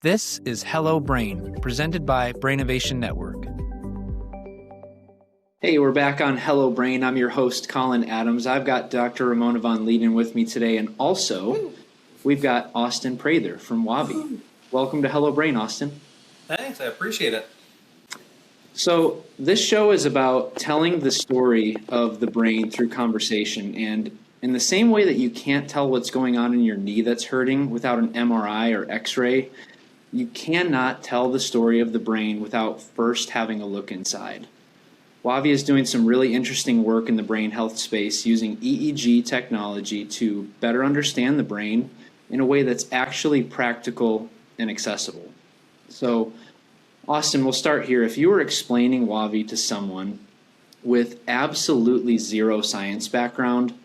This is Hello Brain, presented by Brainovation Network. Hey, we're back on Hello Brain. I'm your host, Collin Adams. I've got Dr. Ramona von Leden with me today, and also we've got Austin Prather from WAVi. Welcome to Hello Brain, Austin. Thanks, I appreciate it. So this show is about telling the story of the brain through conversation, and in the same way that you can't tell what's going on in your knee that's hurting without an MRI or X-ray, you cannot tell the story of the brain without first having a look inside. WAVi is doing some really interesting work in the brain health space using EEG technology to better understand the brain in a way that's actually practical and accessible. So, Austin, we'll start here. If you were explaining WAVi to someone with absolutely zero science background,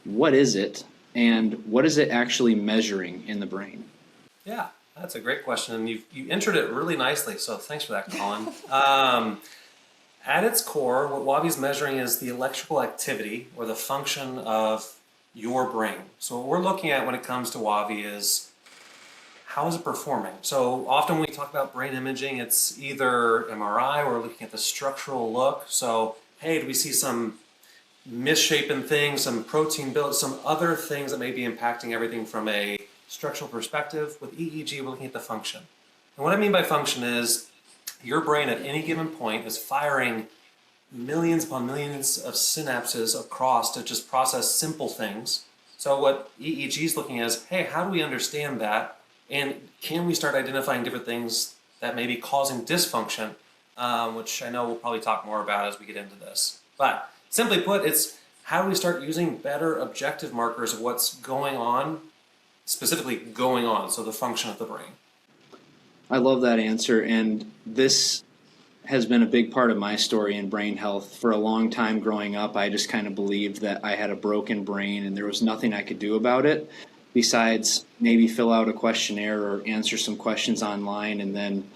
what is it, and what is it actually measuring in the brain? Yeah, that's a great question, and you entered it really nicely, so thanks for that, Colin. At its core, what WAVi is measuring is the electrical activity or the function of your brain. So what we're looking at when it comes to WAVi is how is it performing? So often when we talk about brain imaging, it's either MRI, or we're looking at the structural look. So, hey, do we see some misshapen things, some protein build, some other things that may be impacting everything from a structural perspective? With EEG, we're looking at the function. And what I mean by function is your brain at any given point is firing millions upon millions of synapses across to just process simple things. So what EEG is looking at is, hey, how do we understand that? And can we start identifying different things that may be causing dysfunction, which I know we'll probably talk more about as we get into this. But simply put, it's how do we start using better objective markers of what's going on, specifically going on, so the function of the brain. I love that answer, and this has been a big part of my story in brain health. For a long time growing up, I just kind of believed that I had a broken brain and there was nothing I could do about it besides maybe fill out a questionnaire or answer some questions online and then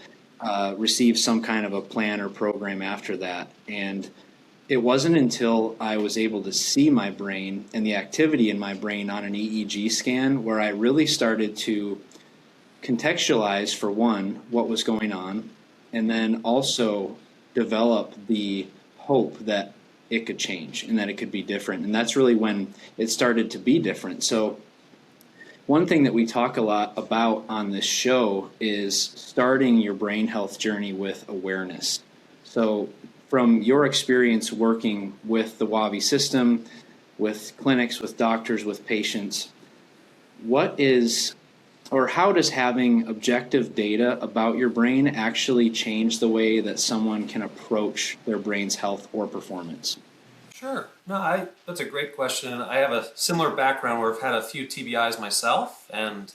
receive some kind of a plan or program after that. And it wasn't until I was able to see my brain and the activity in my brain on an EEG scan where I really started to contextualize, for one, what was going on, and then also develop the hope that it could change and that it could be different. And that's really when it started to be different. So one thing that we talk a lot about on this show is starting your brain health journey with awareness. So from your experience working with the WAVi system, with clinics, with doctors, with patients, what is, or how does having objective data about your brain actually change the way that someone can approach their brain's health or performance? Sure. No, that's a great question. I have a similar background where I've had a few TBIs myself, and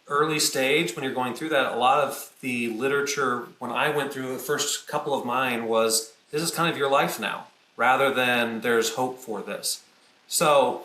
early stage when you're going through that, a lot of the literature when I went through the first couple of mine was, this is kind of your life now, rather than there's hope for this. So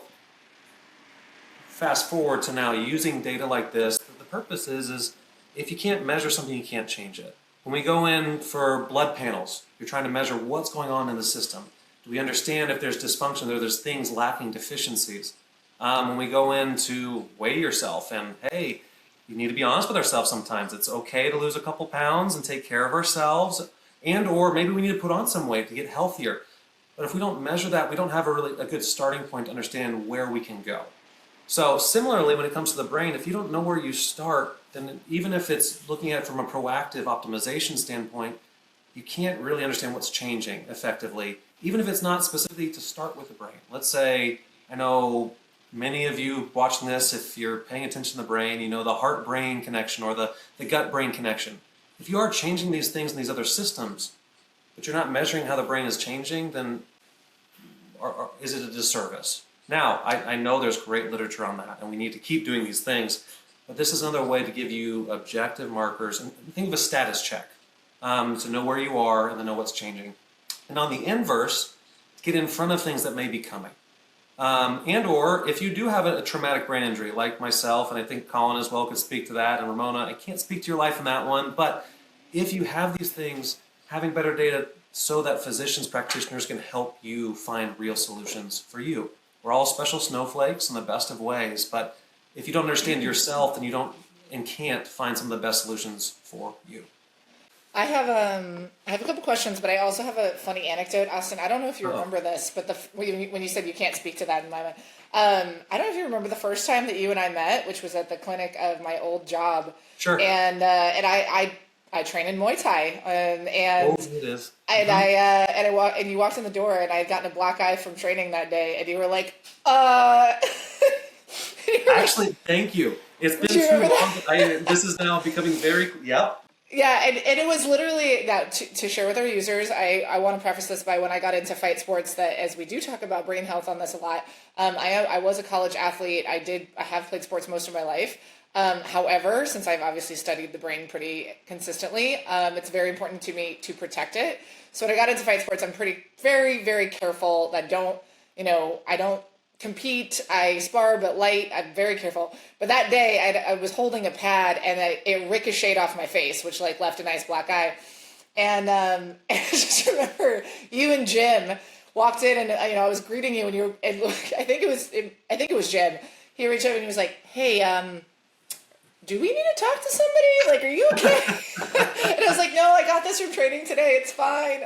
fast forward to now using data like this, the purpose is if you can't measure something, you can't change it. When we go in for blood panels, you're trying to measure what's going on in the system. Do we understand if there's dysfunction, or there's things lacking, deficiencies? When we go in to weigh yourself, and hey, you need to be honest with ourselves sometimes. It's okay to lose a couple pounds and take care of ourselves, and or maybe we need to put on some weight to get healthier. But if we don't measure that, we don't have a good starting point to understand where we can go. So similarly, when it comes to the brain, if you don't know where you start, then even if it's looking at it from a proactive optimization standpoint, you can't really understand what's changing effectively, even if it's not specifically to start with the brain. Let's say, I know many of you watching this, if you're paying attention to the brain, you know the heart-brain connection or the gut-brain connection. If you are changing these things in these other systems, but you're not measuring how the brain is changing, then is it a disservice? Now, I know there's great literature on that, and we need to keep doing these things, but this is another way to give you objective markers, and think of a status check, to know where you are and to know what's changing. And on the inverse, to get in front of things that may be coming. And or if you do have a traumatic brain injury, like myself, and I think Colin as well could speak to that, and Ramona, I can't speak to your life in that one, but if you have these things, having better data so that physicians, practitioners can help you find real solutions for you. We're all special snowflakes in the best of ways, but if you don't understand yourself, then you don't and can't find some of the best solutions for you. I have a couple questions, but I also have a funny anecdote, Austin. I don't know if you remember this, but when you said you can't speak to that in my mind, I don't know if you remember the first time that you and I met, which was at the clinic of my old job. Sure. And I train in Muay Thai, and it is. And and you walked in the door, and I had gotten a black eye from training that day, and you were like, Actually, thank you. It's been too long. This is now becoming very, yep. Yeah, and it was literally, now to share with our users, I want to preface this by when I got into fight sports, that as we do talk about brain health on this a lot, I was a college athlete. I have played sports most of my life. However, since I've obviously studied the brain pretty consistently, it's very important to me to protect it. So when I got into fight sports, I'm very, very careful that I don't compete. I spar, but light. I'm very careful. But that day, I was holding a pad, and it ricocheted off my face, which left a nice black eye. And I just remember you and Jim walked in, and I was greeting you, and I think it was Jim. He reached over and he was like, "Hey, do we need to talk to somebody? Are you okay?" And I was like, "No, I got this from training today. It's fine."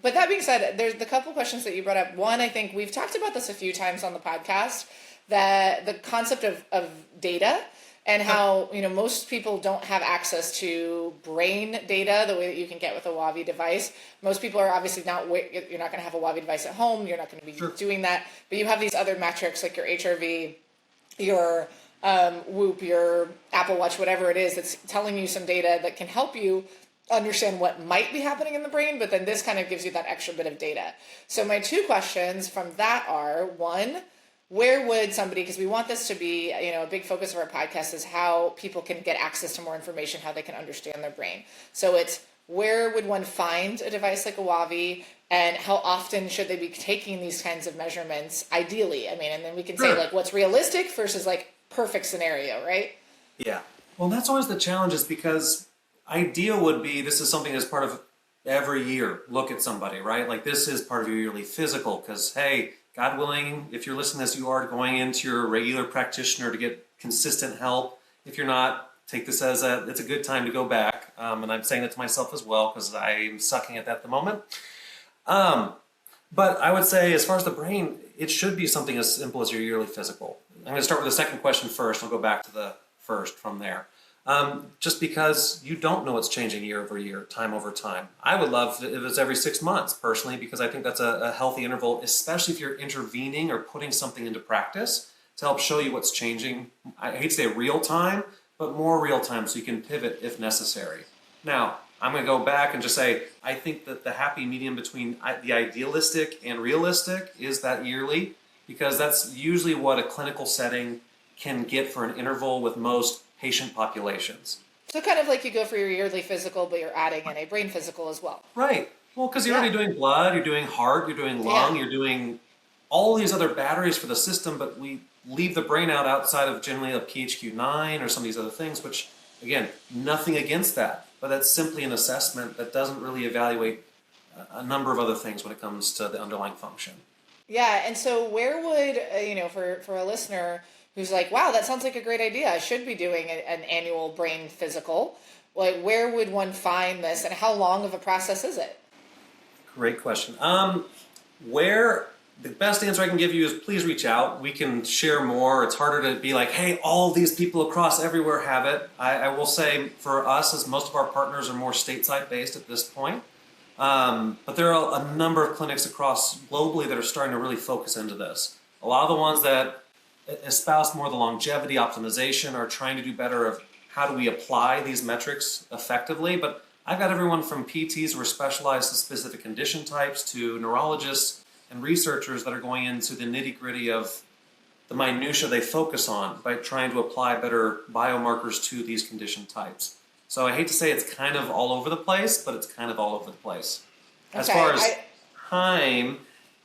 But that being said, there's the couple questions that you brought up. One, I think we've talked about this a few times on the podcast, that the concept of data and how, most people don't have access to brain data the way that you can get with a WAVi device. Most people are obviously you're not going to have a WAVi device at home. You're not going to be doing that. But you have these other metrics like your HRV, your Whoop, your Apple Watch, whatever it is, that's telling you some data that can help you understand what might be happening in the brain, but then this kind of gives you that extra bit of data. So my two questions from that are, one, where would somebody, because we want this to be, a big focus of our podcast is how people can get access to more information, how they can understand their brain. So it's, where would one find a device like a WAVi, and how often should they be taking these kinds of measurements, ideally? And then we can say what's realistic versus perfect scenario, right? Yeah. Well, that's always the challenge, is because ideal would be, this is something that's part of every year. Look at somebody, right? This is part of your yearly physical, because, hey, God willing, if you're listening to this, you are going into your regular practitioner to get consistent help. If you're not, take this as it's a good time to go back. And I'm saying it to myself as well, because I'm sucking at that at the moment. But I would say, as far as the brain, it should be something as simple as your yearly physical. I'm going to start with the second question first. I'll go back to the first from there. Just because you don't know what's changing year over year, time over time. I would love if it was every 6 months, personally, because I think that's a healthy interval, especially if you're intervening or putting something into practice to help show you what's changing. I hate to say real time, but more real time, so you can pivot if necessary. Now, I'm going to go back and just say, I think that the happy medium between the idealistic and realistic is that yearly, because that's usually what a clinical setting can get for an interval with most patient populations. So kind of like you go for your yearly physical, but you're adding in a brain physical as well. Right. Well, because you're already doing blood, you're doing heart, you're doing lung, you're doing all these other batteries for the system, but we leave the brain outside of generally a PHQ-9 or some of these other things, which, again, nothing against that, but that's simply an assessment that doesn't really evaluate a number of other things when it comes to the underlying function. Yeah, and so where would, for a listener who's like, wow, that sounds like a great idea, I should be doing an annual brain physical, where would one find this, and how long of a process is it? Great question. The best answer I can give you is please reach out. We can share more. It's harder to be like, hey, all these people across everywhere have it. I will say for us, as most of our partners are more stateside based at this point, but there are a number of clinics across globally that are starting to really focus into this. A lot of the ones that espouse more the longevity optimization are trying to do better of how do we apply these metrics effectively. But I've got everyone from PTs who are specialized in specific condition types to neurologists and researchers that are going into the nitty-gritty of the minutia they focus on by trying to apply better biomarkers to these condition types. So I hate to say it's kind of all over the place, but it's kind of all over the place. As far as time,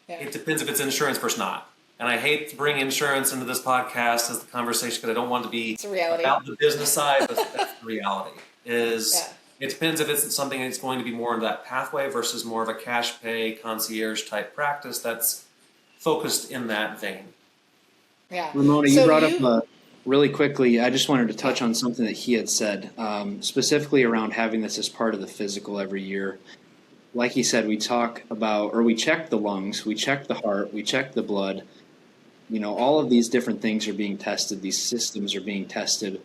it depends if it's insurance versus not. And I hate to bring insurance into this podcast as the conversation because I don't want to be about the business side, but that's the reality. It depends if it's something that's going to be more in that pathway versus more of a cash pay concierge type practice that's focused in that vein. Yeah. Ramona, you brought up really quickly, I just wanted to touch on something that he had said, specifically around having this as part of the physical every year. Like he said, we talk about, or we check the lungs, we check the heart, we check the blood. All of these different things are being tested. These systems are being tested.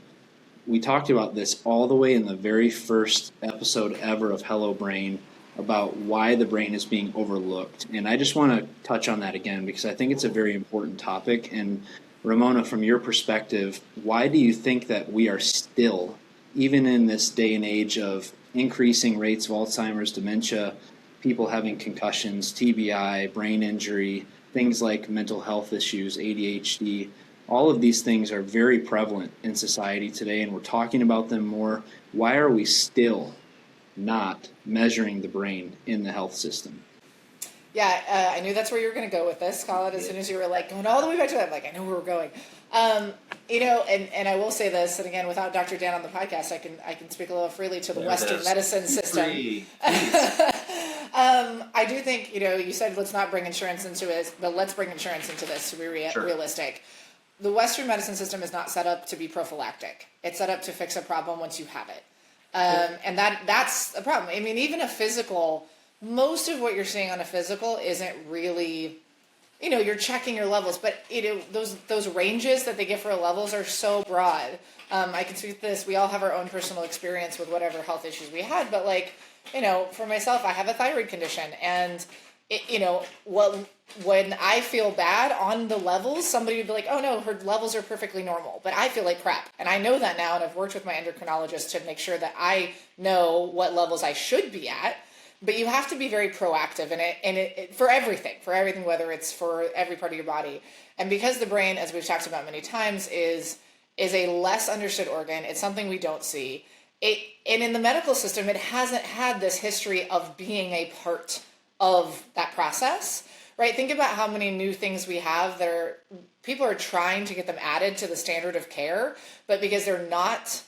We talked about this all the way in the very first episode ever of Hello Brain about why the brain is being overlooked. And I just want to touch on that again because I think it's a very important topic. And Ramona, from your perspective, why do you think that we are still, even in this day and age of increasing rates of Alzheimer's, dementia, people having concussions, TBI, brain injury, things like mental health issues, ADHD, all of these things are very prevalent in society today, and we're talking about them more. Why are we still not measuring the brain in the health system? Yeah, I knew that's where you were going to go with this, Collin. As soon as you were like going all the way back to that, I'm like, I know where we're going. And I will say this, and again, without Dr. Dan on the podcast, I can speak a little freely to the Western medicine system. I do think, you said let's not bring insurance into it, but let's bring insurance into this to be realistic. The Western medicine system is not set up to be prophylactic. It's set up to fix a problem once you have it. And that's a problem. I mean, even a physical, most of what you're seeing on a physical isn't really, you're checking your levels, but those ranges that they give for levels are so broad. I can speak to this. We all have our own personal experience with whatever health issues we had, but for myself, I have a thyroid condition, and when I feel bad on the levels, somebody would be like, oh no, her levels are perfectly normal, but I feel like crap. And I know that now, and I've worked with my endocrinologist to make sure that I know what levels I should be at. But you have to be very proactive in it, and it for everything, whether it's for every part of your body. And because the brain, as we've talked about many times, is a less understood organ, it's something we don't see. And in the medical system, it hasn't had this history of being a part of that process, right? Think about how many new things we have that people are trying to get them added to the standard of care, but because they're not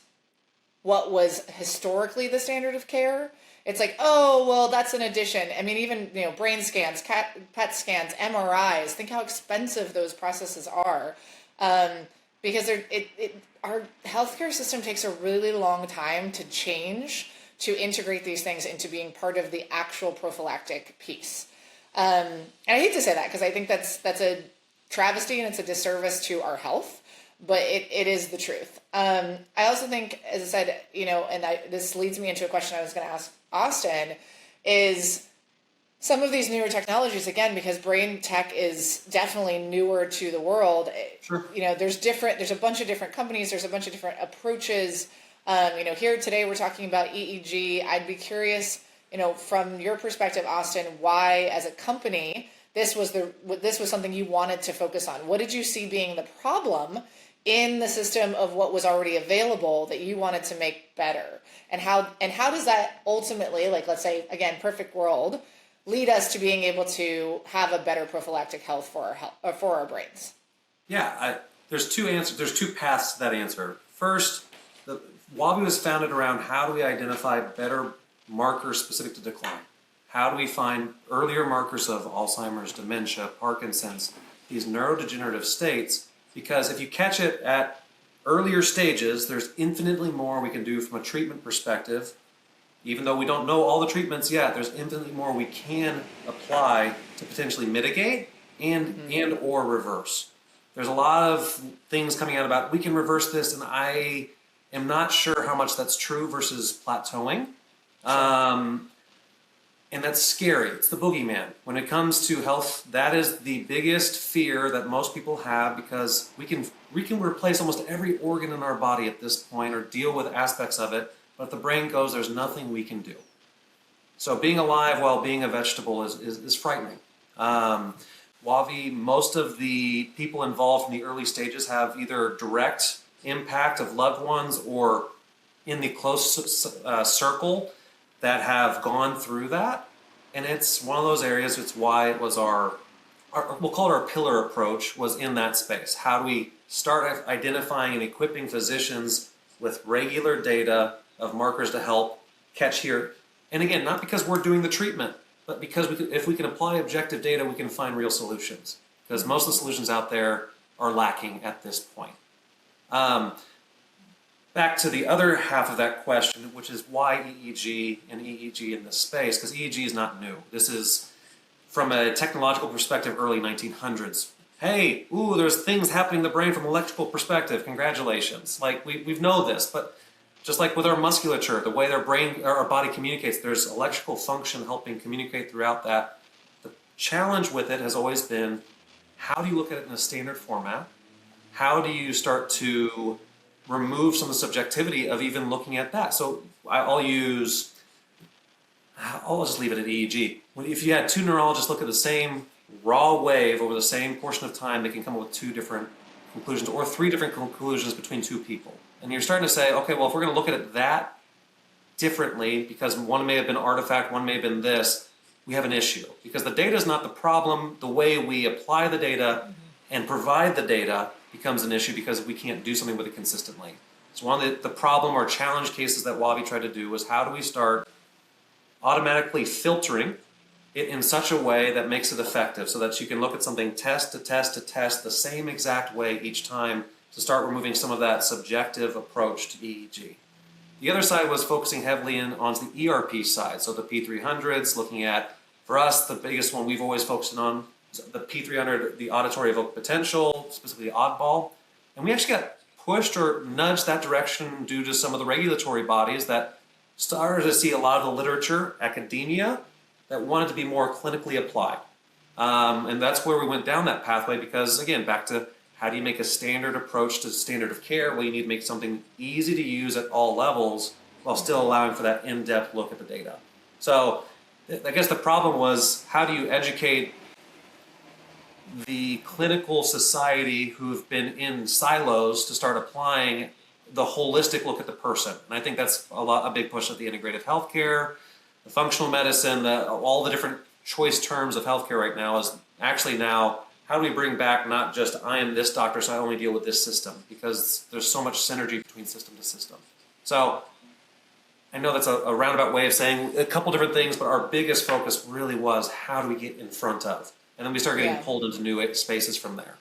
what was historically the standard of care, it's like, oh, well, that's an addition. I mean, even, brain scans, PET scans, MRIs, think how expensive those processes are. Because our healthcare system takes a really long time to change, to integrate these things into being part of the actual prophylactic piece. And I hate to say that because I think that's a travesty and it's a disservice to our health, but it is the truth. I also think, as I said, this leads me into a question I was going to ask Austin, is some of these newer technologies, again, because brain tech is definitely newer to the world. Sure. There's a bunch of different companies, there's a bunch of different approaches. Here today we're talking about EEG. I'd be curious, from your perspective, Austin, why as a company this was something you wanted to focus on. What did you see being the problem in the system of what was already available that you wanted to make better? And how does that ultimately, like, let's say, again, perfect world, lead us to being able to have a better prophylactic health for our brains? Yeah, there's two answers. There's two paths to that answer. First, WAVi was founded around how do we identify better markers specific to decline? How do we find earlier markers of Alzheimer's, dementia, Parkinson's, these neurodegenerative states? Because if you catch it at earlier stages, there's infinitely more we can do from a treatment perspective. Even though we don't know all the treatments yet, there's infinitely more we can apply to potentially mitigate and or reverse. There's a lot of things coming out about we can reverse this, and I am not sure how much that's true versus plateauing. And that's scary. It's the boogeyman. When it comes to health, that is the biggest fear that most people have, because we can replace almost every organ in our body at this point or deal with aspects of it, but if the brain goes, there's nothing we can do. So being alive while being a vegetable is frightening. WAVi, most of the people involved in the early stages have either direct impact of loved ones or in the close circle that have gone through that. And it's one of those areas, it's why it was our we'll call it our pillar approach, was in that space. How do we start identifying and equipping physicians with regular data of markers to help catch here? And again, not because we're doing the treatment, but because if we can apply objective data, we can find real solutions. Because most of the solutions out there are lacking at this point. Back to the other half of that question, which is why EEG and EEG in this space, because EEG is not new. This is, from a technological perspective, early 1900s. Hey, there's things happening in the brain from an electrical perspective. Congratulations. Like, we know this, but just like with our musculature, the way our body communicates, there's electrical function helping communicate throughout that. The challenge with it has always been, how do you look at it in a standard format? How do you start to remove some of the subjectivity of even looking at that? So I'll just leave it at EEG. If you had two neurologists look at the same raw wave over the same portion of time, they can come up with two different conclusions or three different conclusions between two people. And you're starting to say, okay, well, if we're going to look at it that differently, because one may have been artifact, one may have been this, we have an issue. Because the data is not the problem. The way we apply the data and provide the data becomes an issue because we can't do something with it consistently. So one of the problem or challenge cases that WAVi tried to do was, how do we start automatically filtering it in such a way that makes it effective, so that you can look at something test to test to test the same exact way each time, to start removing some of that subjective approach to EEG. The other side was focusing heavily on the ERP side, so the P300s, looking at, for us, the biggest one we've always focused on, the P300, the auditory evoked potential, specifically oddball. And we actually got pushed or nudged that direction due to some of the regulatory bodies that started to see a lot of the literature, academia, that wanted to be more clinically applied. And that's where we went down that pathway, because, again, back to how do you make a standard approach to standard of care? Well, you need to make something easy to use at all levels while still allowing for that in-depth look at the data. So I guess the problem was, how do you educate the clinical society who've been in silos to start applying the holistic look at the person? And I think that's a big push of the integrative healthcare, the functional medicine, all the different choice terms of healthcare right now is actually now, how do we bring back not just I am this doctor, so I only deal with this system, because there's so much synergy between system to system. So I know that's a roundabout way of saying a couple different things, but our biggest focus really was, how do we get in front of? And then we start getting pulled into new spaces from there.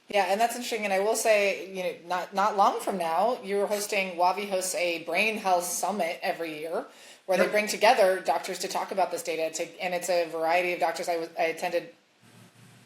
Yeah, and that's interesting. And I will say, not long from now, WAVi hosts a brain health summit every year, where they bring together doctors to talk about this data. And it's a variety of doctors. I attended.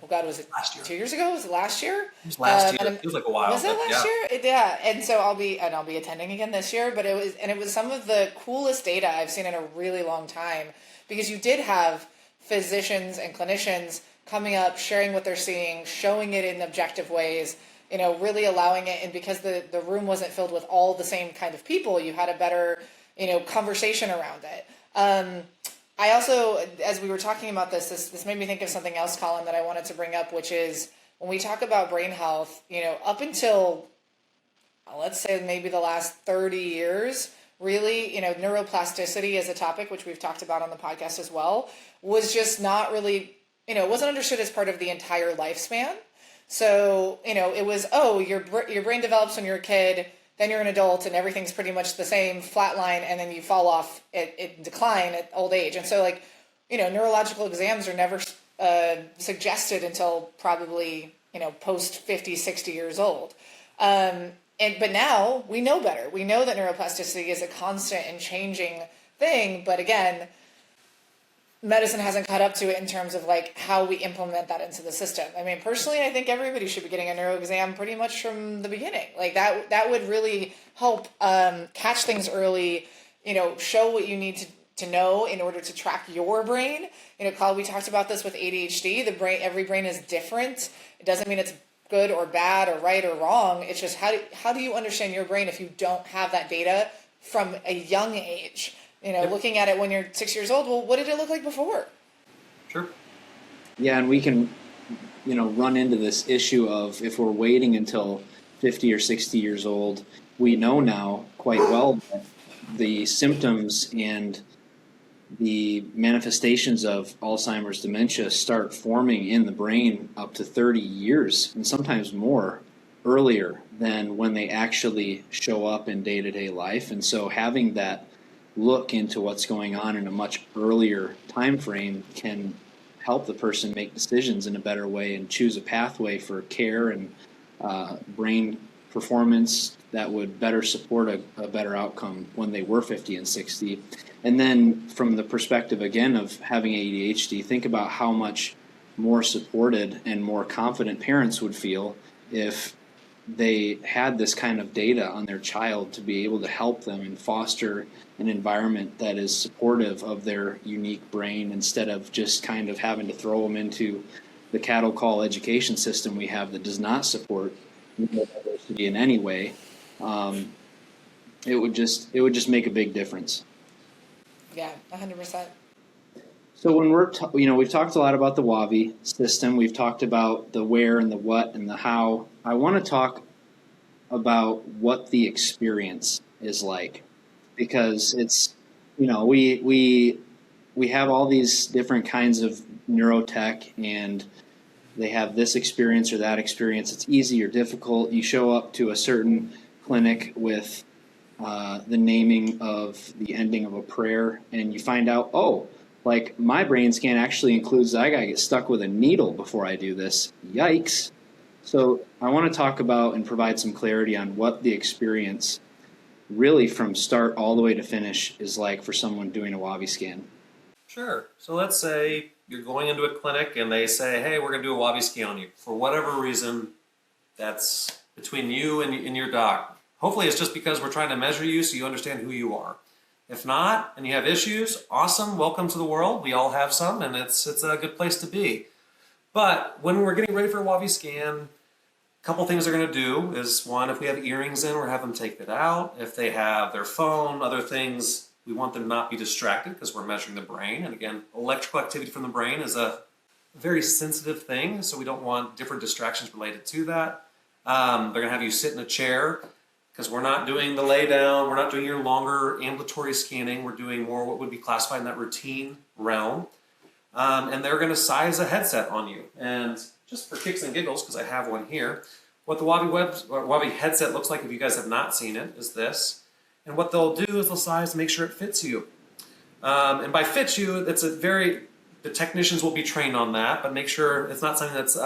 Oh God, was it last year? 2 years ago? Was it last year? It was last year. It feels like a while. Was it last year? Yeah. And so I'll be attending again this year. But it was some of the coolest data I've seen in a really long time, because you did have physicians and clinicians coming up, sharing what they're seeing, showing it in objective ways, really allowing it. And because the room wasn't filled with all the same kind of people, you had a better, conversation around it. I also, as we were talking about this made me think of something else, Collin, that I wanted to bring up, which is when we talk about brain health, up until, let's say maybe the last 30 years, really, neuroplasticity as a topic, which we've talked about on the podcast as well, was just not really, it wasn't understood as part of the entire lifespan. So, it was, your brain develops when you're a kid, then you're an adult, and everything's pretty much the same flat line, and then you fall off at decline at old age. And so, neurological exams are never suggested until probably, post 50, 60 years old. But now we know better. We know that neuroplasticity is a constant and changing thing, but again, medicine hasn't caught up to it in terms of how we implement that into the system. I mean, personally, I think everybody should be getting a neuro exam pretty much from the beginning. That would really help catch things early, show what you need to know in order to track your brain. Carl, we talked about this with ADHD. Every brain is different. It doesn't mean it's good or bad or right or wrong. It's just how do you understand your brain if you don't have that data from a young age? Looking at it when you're 6 years old, well, what did it look like before? Sure. Yeah, and we can, run into this issue of, if we're waiting until 50 or 60 years old, we know now quite well that the symptoms and the manifestations of Alzheimer's dementia start forming in the brain up to 30 years, and sometimes more, earlier than when they actually show up in day-to-day life. And so having that look into what's going on in a much earlier time frame can help the person make decisions in a better way and choose a pathway for care and brain performance, that would better support a better outcome when they were 50 and 60. And then from the perspective, again, of having ADHD, think about how much more supported and more confident parents would feel if they had this kind of data on their child to be able to help them and foster an environment that is supportive of their unique brain, instead of just kind of having to throw them into the cattle call education system we have that does not support diversity in any way. It would just make a big difference. Yeah, 100%. So when we've talked a lot about the WAVi system, we've talked about the where and the what and the how. I want to talk about what the experience is like, because it's, we have all these different kinds of neurotech, and they have this experience or that experience. It's easy or difficult. You show up to a certain clinic with the naming of the ending of a prayer, and you find out, like my brain scan actually includes I gotta get stuck with a needle before I do this. Yikes. So I want to talk about and provide some clarity on what the experience really from start all the way to finish is like for someone doing a WAVi scan. Sure. So let's say you're going into a clinic and they say, hey, we're going to do a WAVi scan on you. For whatever reason, that's between you and your doc. Hopefully it's just because we're trying to measure you so you understand who you are. If not, and you have issues, awesome, welcome to the world. We all have some, and it's a good place to be. But when we're getting ready for a WAVi scan, a couple things they're going to do is, one, if we have earrings in, we'll have them take it out. If they have their phone, other things, we want them not be distracted because we're measuring the brain. And again, electrical activity from the brain is a very sensitive thing, so we don't want different distractions related to that. They're going to have you sit in a chair, because we're not doing the lay down, we're not doing your longer ambulatory scanning, we're doing more what would be classified in that routine realm. And they're going to size a headset on you. And just for kicks and giggles, because I have one here, what the WAVi headset looks like, if you guys have not seen it, is this. And what they'll do is they'll size to make sure it fits you. And by fits you, the technicians will be trained on that, but make sure it's not something that's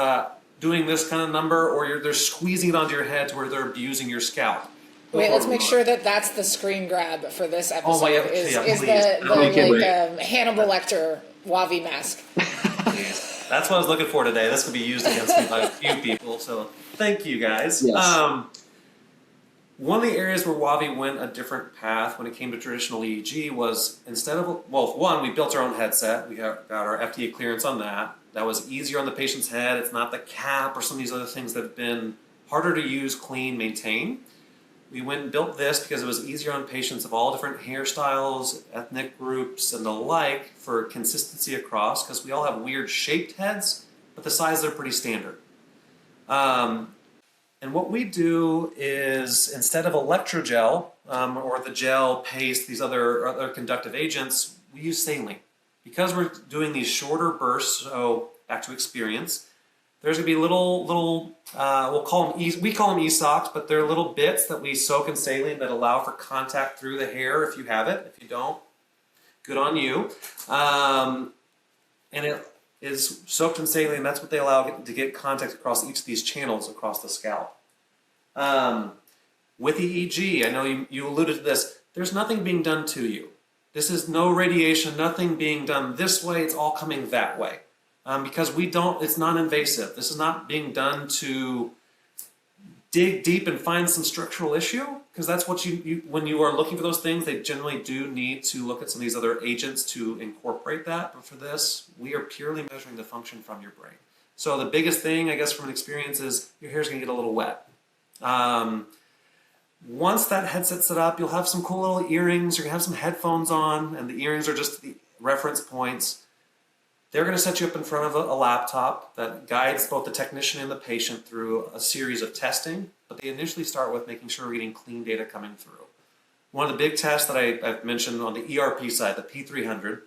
doing this kind of number, or they're squeezing it onto your head to where they're abusing your scalp. Wait, let's make sure that that's the screen grab for this episode. Oh, is the Hannibal Lecter WAVi mask. That's what I was looking for today. This could be used against me by a few people, so thank you guys. Yes. One of the areas where WAVi went a different path when it came to traditional EEG was, instead of, one, we built our own headset. We got our FDA clearance on that. That was easier on the patient's head. It's not the cap or some of these other things that have been harder to use, clean, maintain. We went and built this because it was easier on patients of all different hairstyles, ethnic groups, and the like, for consistency across, because we all have weird shaped heads, but the sizes are pretty standard. And what we do is, instead of electrogel or the gel, paste, these other conductive agents, we use saline. Because we're doing these shorter bursts, so back to experience, there's going to be little we call them e-socks, but they're little bits that we soak in saline that allow for contact through the hair if you have it. If you don't, good on you. And it is soaked in saline. That's what they allow to get contact across each of these channels across the scalp. With EEG, I know you alluded to this, there's nothing being done to you. This is no radiation, nothing being done this way, it's all coming that way. Because it's non-invasive. This is not being done to dig deep and find some structural issue, because that's what when you are looking for those things, they generally do need to look at some of these other agents to incorporate that. But for this, we are purely measuring the function from your brain. So the biggest thing, I guess, from an experience is your hair's going to get a little wet. Once that headset's set up, you'll have some cool little earrings. You're going to have some headphones on, and the earrings are just the reference points. They're going to set you up in front of a laptop that guides both the technician and the patient through a series of testing, but they initially start with making sure we're getting clean data coming through. One of the big tests that I've mentioned on the ERP side, the P300,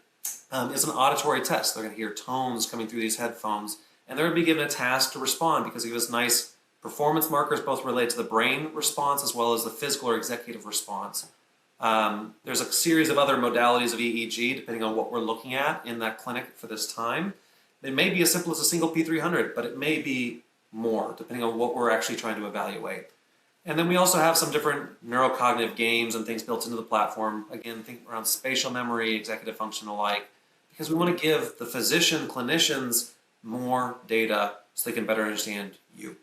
is an auditory test. They're going to hear tones coming through these headphones, and they're going to be given a task to respond, because they give us nice performance markers both related to the brain response as well as the physical or executive response. There's a series of other modalities of EEG depending on what we're looking at in that clinic for this time. It may be as simple as a single P300, but it may be more depending on what we're actually trying to evaluate. And then we also have some different neurocognitive games and things built into the platform. Again, think around spatial memory, executive function alike, because we want to give the physician, clinicians more data so they can better understand you.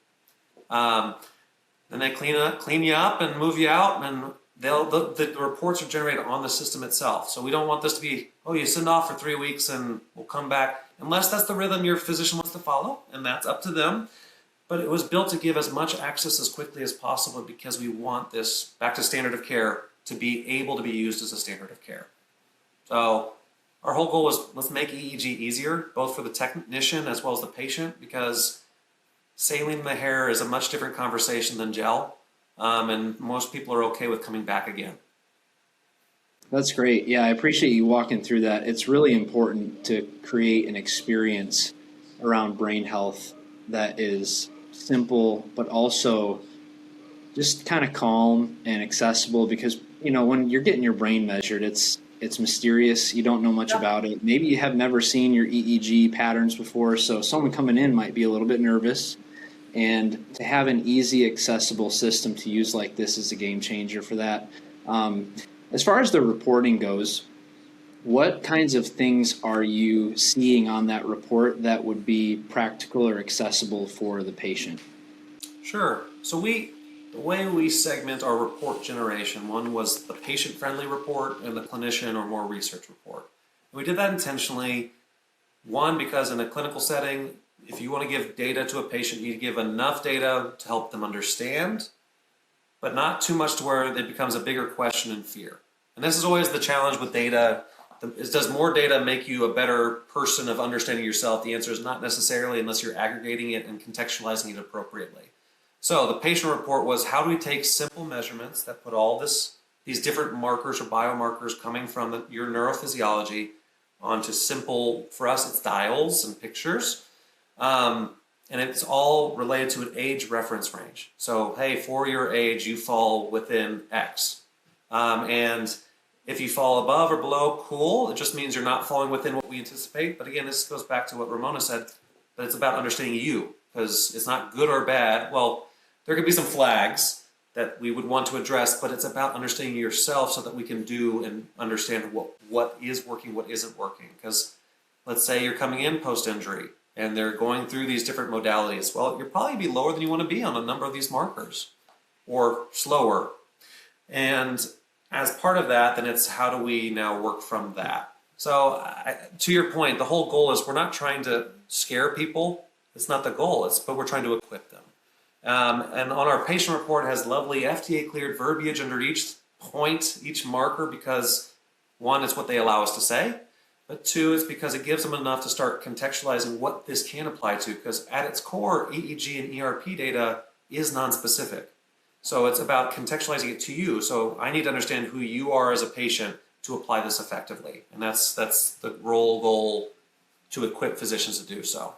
Then they clean you up and move you out, and the reports are generated on the system itself. So we don't want this to be, oh, you send off for 3 weeks and we'll come back, unless that's the rhythm your physician wants to follow, and that's up to them. But it was built to give as much access as quickly as possible because we want this, back to standard of care, to be able to be used as a standard of care. So our whole goal was, let's make EEG easier, both for the technician as well as the patient, because saline in the hair is a much different conversation than gel, and most people are okay with coming back again. That's great. Yeah, I appreciate you walking through that. It's really important to create an experience around brain health that is simple, but also just kind of calm and accessible, because, you know, when you're getting your brain measured, it's mysterious. You don't know much about it. Maybe you have never seen your EEG patterns before, so someone coming in might be a little bit nervous. And to have an easy, accessible system to use like this is a game changer for that. As far as the reporting goes, what kinds of things are you seeing on that report that would be practical or accessible for the patient? Sure. So the way we segment our report generation, one was the patient-friendly report and the clinician or more research report. And we did that intentionally, one, because in a clinical setting, if you want to give data to a patient, you need to give enough data to help them understand, but not too much to where it becomes a bigger question and fear. And this is always the challenge with data. Does more data make you a better person of understanding yourself? The answer is not necessarily, unless you're aggregating it and contextualizing it appropriately. So the patient report was, how do we take simple measurements that put all these different markers or biomarkers coming from your neurophysiology onto simple, for us it's dials and pictures, and it's all related to an age reference range. So hey, for your age you fall within X, and if you fall above or below, cool. It just means you're not falling within what we anticipate. But again, this goes back to what Ramona said, that it's about understanding you, because it's not good or bad. Well, there could be some flags that we would want to address, but it's about understanding yourself so that we can do and understand what is working, what isn't working. Because let's say you're coming in post-injury and they're going through these different modalities. Well, you'll probably be lower than you want to be on a number of these markers, or slower. And as part of that, then it's how do we now work from that? So to your point, the whole goal is we're not trying to scare people. It's not the goal, but we're trying to equip them. And on our patient report, it has lovely FDA cleared verbiage under each point, each marker, because one, it's what they allow us to say, but two, it's because it gives them enough to start contextualizing what this can apply to, because at its core, EEG and ERP data is nonspecific. So it's about contextualizing it to you. So I need to understand who you are as a patient to apply this effectively. And that's the goal to equip physicians to do so.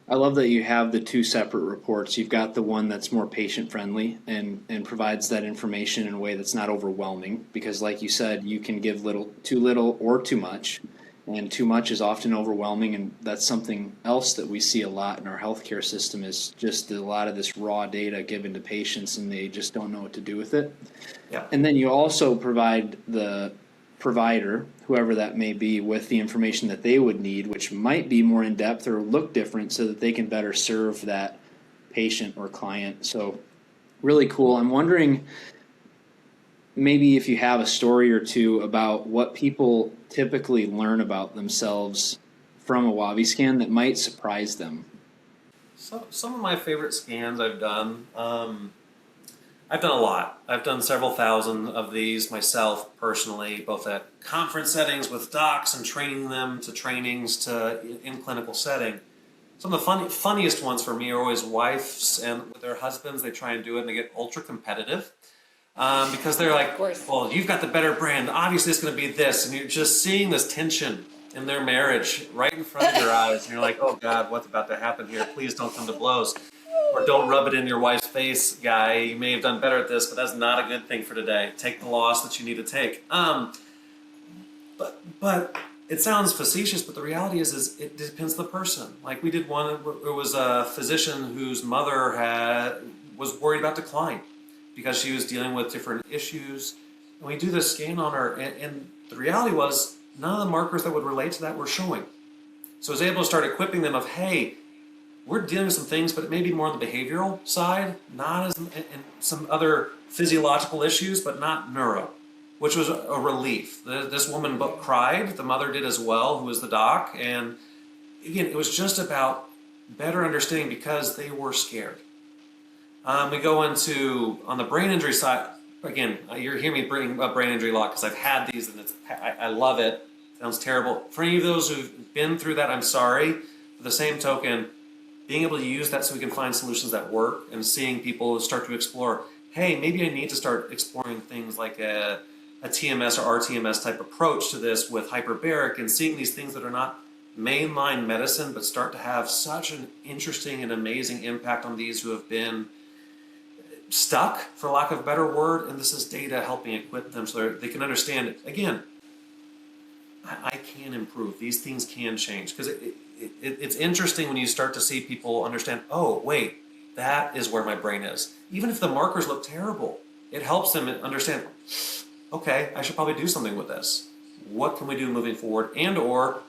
I love that you have the two separate reports. You've got the one that's more patient-friendly and provides that information in a way that's not overwhelming, because like you said, you can give too little or too much, and too much is often overwhelming, and that's something else that we see a lot in our healthcare system, is just a lot of this raw data given to patients and they just don't know what to do with it. Yeah. And then you also provide the provider, whoever that may be, with the information that they would need, which might be more in depth or look different, so that they can better serve that patient or client. So really cool. I'm wondering maybe if you have a story or two about what people typically learn about themselves from a WAVi scan that might surprise them. So some of my favorite scans I've done a lot. I've done several thousand of these myself personally, both at conference settings with docs and training them to trainings to in clinical setting. Some of the funniest ones for me are always wives and with their husbands. They try and do it and they get ultra competitive because they're like, well, you've got the better brand. Obviously it's going to be this. And you're just seeing this tension in their marriage right in front of your eyes. And you're like, oh God, what's about to happen here? Please don't come to blows. Or don't rub it in your wife's face, guy. You may have done better at this, but that's not a good thing for today. Take the loss that you need to take. But it sounds facetious, but the reality is it depends on the person. Like we did one, it was a physician whose mother was worried about decline. because she was dealing with different issues. And we do this scan on her, and the reality was none of the markers that would relate to that were showing. So I was able to start equipping them of, hey, we're dealing with some things, but it may be more on the behavioral side, not as, and some other physiological issues, but not neuro, which was a relief. This woman cried, the mother did as well, who was the doc, and again, it was just about better understanding because they were scared. We go into, on the brain injury side, again, you're hearing me bring up brain injury a lot because I've had these and I love it. Sounds terrible. For any of those who've been through that, I'm sorry. For the same token, being able to use that so we can find solutions that work and seeing people start to explore, hey, maybe I need to start exploring things like a TMS or RTMS type approach to this with hyperbaric and seeing these things that are not mainline medicine but start to have such an interesting and amazing impact on these who have been stuck, for lack of a better word, and this is data helping equip them so they can understand it. Again, I can improve. These things can change because it's interesting when you start to see people understand, oh, wait, that is where my brain is. Even if the markers look terrible, it helps them understand, okay, I should probably do something with this. What can we do moving forward? And or,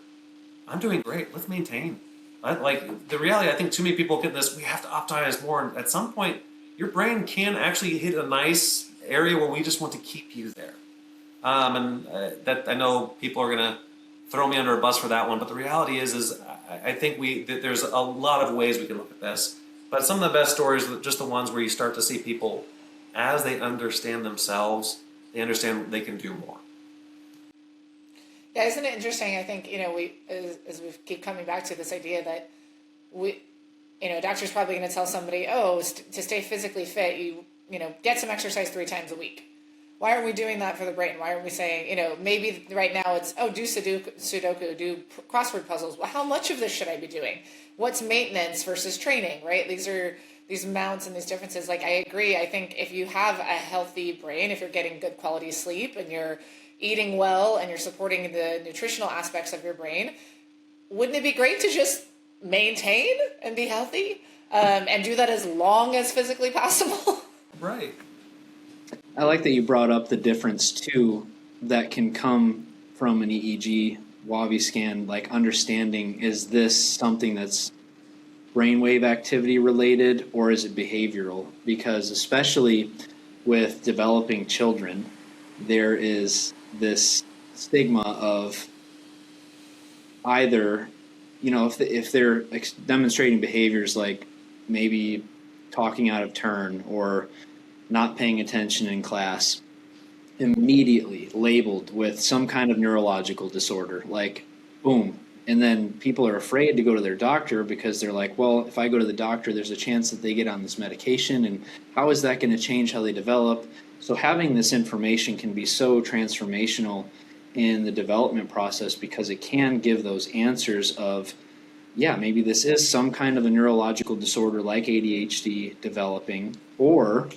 I'm doing great, let's maintain. Like the reality, I think too many people get this, we have to optimize more. And at some point, your brain can actually hit a nice area where we just want to keep you there. That I know people are going to throw me under a bus for that one, but the reality is I think there's a lot of ways we can look at this. But some of the best stories are just the ones where you start to see people, as they understand themselves, they understand they can do more. Yeah, isn't it interesting? I think, we as we keep coming back to this idea that a doctor's probably going to tell somebody, to stay physically fit, you get some exercise 3 times a week. Why aren't we doing that for the brain? Why aren't we saying, maybe right now it's, do Sudoku, do crossword puzzles. Well, how much of this should I be doing? What's maintenance versus training, right? These are these amounts and these differences. Like, I agree. I think if you have a healthy brain, if you're getting good quality sleep and you're eating well and you're supporting the nutritional aspects of your brain, wouldn't it be great to just maintain and be healthy and do that as long as physically possible? Right. I like that you brought up the difference too that can come from an EEG WAVi scan, like understanding, is this something that's brainwave activity related or is it behavioral? Because especially with developing children, there is this stigma of either, if they're demonstrating behaviors like maybe talking out of turn or not paying attention in class, immediately labeled with some kind of neurological disorder, like boom. And then people are afraid to go to their doctor because they're like, well, if I go to the doctor, there's a chance that they get on this medication, and how is that going to change how they develop? So having this information can be so transformational in the development process because it can give those answers of, yeah, maybe this is some kind of a neurological disorder like ADHD developing, or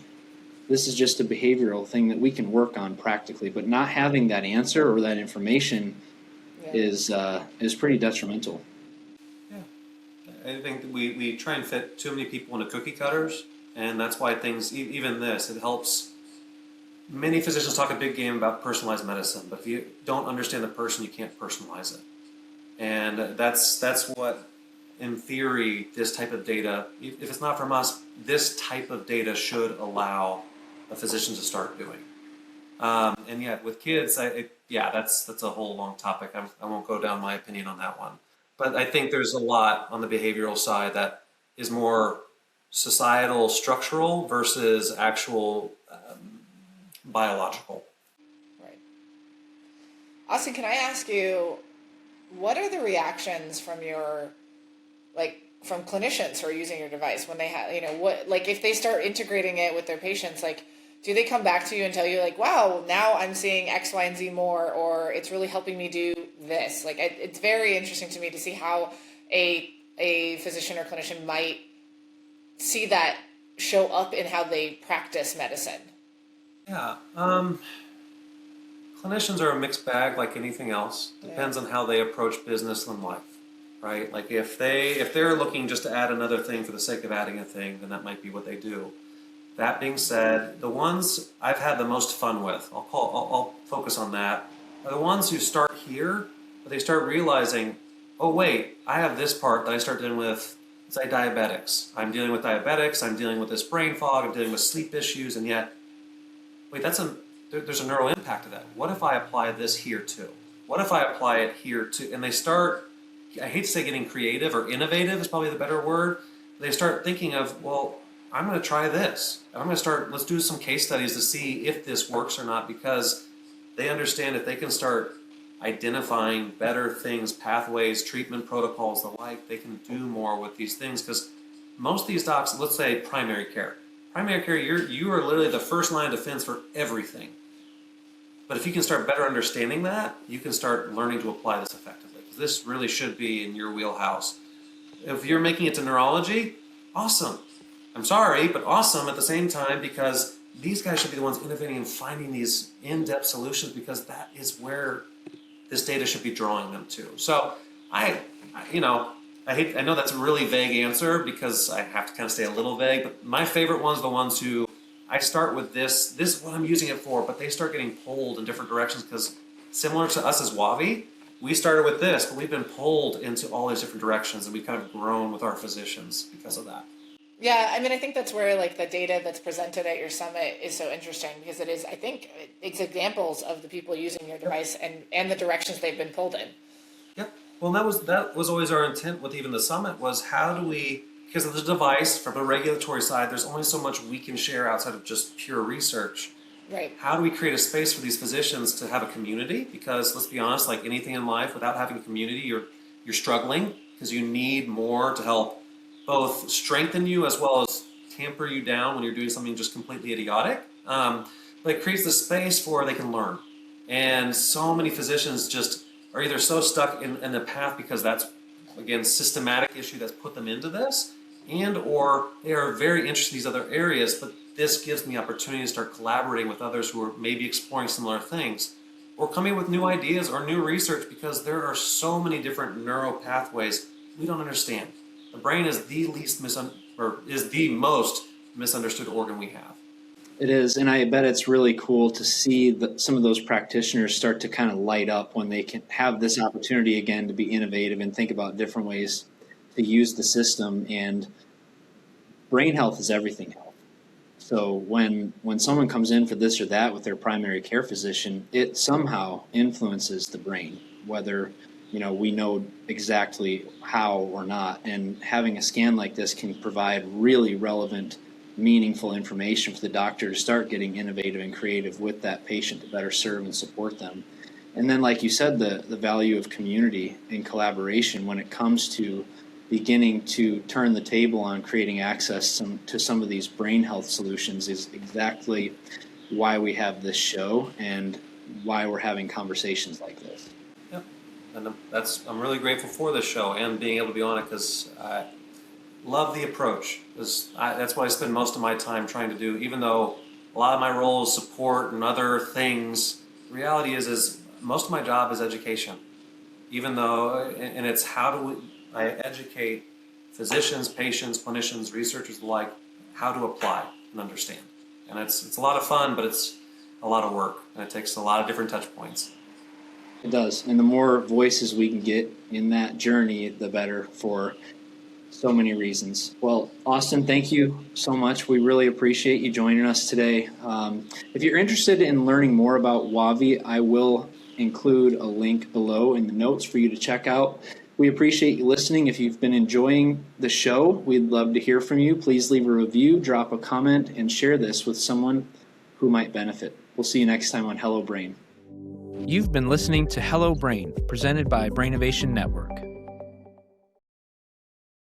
this is just a behavioral thing that we can work on practically. But not having that answer or that information is pretty detrimental. Yeah, I think that we try and fit too many people into cookie cutters, and that's why things, even this, it helps. Many physicians talk a big game about personalized medicine, but if you don't understand the person, you can't personalize it. And that's what, in theory, this type of data, if it's not from us, this type of data should allow a physician to start doing. And yet with kids, that's a whole long topic. I won't go down my opinion on that one. But I think there's a lot on the behavioral side that is more societal, structural versus actual biological. Right. Austin, can I ask you, what are the reactions from from clinicians who are using your device when they have, if they start integrating it with their patients, do they come back to you and tell you wow, now I'm seeing X, Y, and Z more, or it's really helping me do this? It's very interesting to me to see how a physician or clinician might see that show up in how they practice medicine. Yeah. Clinicians are a mixed bag like anything else. Depends on how they approach business and life, right? If they're looking just to add another thing for the sake of adding a thing, then that might be what they do. That being said, the ones I've had the most fun with, I'll focus on that, are the ones who start here, but they start realizing, oh wait, I have this part that I start dealing with, say diabetics. I'm dealing with diabetics, I'm dealing with this brain fog, I'm dealing with sleep issues, and yet, wait, there's a neural impact to that. What if I apply this here too? What if I apply it here too? And they start, I hate to say getting creative or innovative is probably the better word. They start thinking of, well, I'm going to try this. I'm going to start, let's do some case studies to see if this works or not, because they understand if they can start identifying better things, pathways, treatment protocols, the like, they can do more with these things. Because most of these docs, let's say primary care. Primary care, you are literally the first line of defense for everything. But if you can start better understanding that, you can start learning to apply this effectively. This really should be in your wheelhouse. If you're making it to neurology, awesome. I'm sorry, but awesome at the same time, because these guys should be the ones innovating and finding these in-depth solutions, because that is where this data should be drawing them to. So I know that's a really vague answer because I have to kind of stay a little vague, but my favorite ones are the ones who I start with this is what I'm using it for, but they start getting pulled in different directions, because similar to us as WAVi, we started with this, but we've been pulled into all these different directions, and we've kind of grown with our physicians because of that. Yeah, I mean, I think that's where like the data that's presented at your summit is so interesting, because it is, I think, it's examples of the people using your device and the directions they've been pulled in. Yep. Well, that was always our intent with even the summit, was how do we, because of the device, from a regulatory side, there's only so much we can share outside of just pure research. Right. How do we create a space for these physicians to have a community? Because let's be honest, like anything in life, without having a community, you're struggling, because you need more to help both strengthen you as well as tamper you down when you're doing something just completely idiotic. But it creates the space for they can learn. And so many physicians just are either so stuck in the path because that's, again, systematic issue that's put them into this, and or they are very interested in these other areas, but this gives me opportunity to start collaborating with others who are maybe exploring similar things or coming with new ideas or new research, because there are so many different neural pathways we don't understand. The brain is the most misunderstood organ we have. It is, and I bet it's really cool to see some of those practitioners start to kind of light up when they can have this opportunity again to be innovative and think about different ways to use the system. And brain health is everything health. So when someone comes in for this or that with their primary care physician, it somehow influences the brain, whether we know exactly how or not. And having a scan like this can provide really relevant, meaningful information for the doctor to start getting innovative and creative with that patient to better serve and support them. And then, like you said, the value of community and collaboration when it comes to beginning to turn the table on creating access to some of these brain health solutions is exactly why we have this show and why we're having conversations like this. Yep. And I'm really grateful for this show and being able to be on it, because I love the approach. That's what I spend most of my time trying to do, even though a lot of my role is support and other things. The reality is most of my job is education, even though, and it's how do I educate physicians, patients, clinicians, researchers alike, how to apply and understand. And it's a lot of fun, but it's a lot of work, and it takes a lot of different touch points. It does, and the more voices we can get in that journey, the better for so many reasons. Well, Austin, thank you so much. We really appreciate you joining us today. If you're interested in learning more about WAVi, I will include a link below in the notes for you to check out. We appreciate you listening. If you've been enjoying the show, we'd love to hear from you. Please leave a review, drop a comment, and share this with someone who might benefit. We'll see you next time on Hello Brain. You've been listening to Hello Brain, presented by Brainovation Network.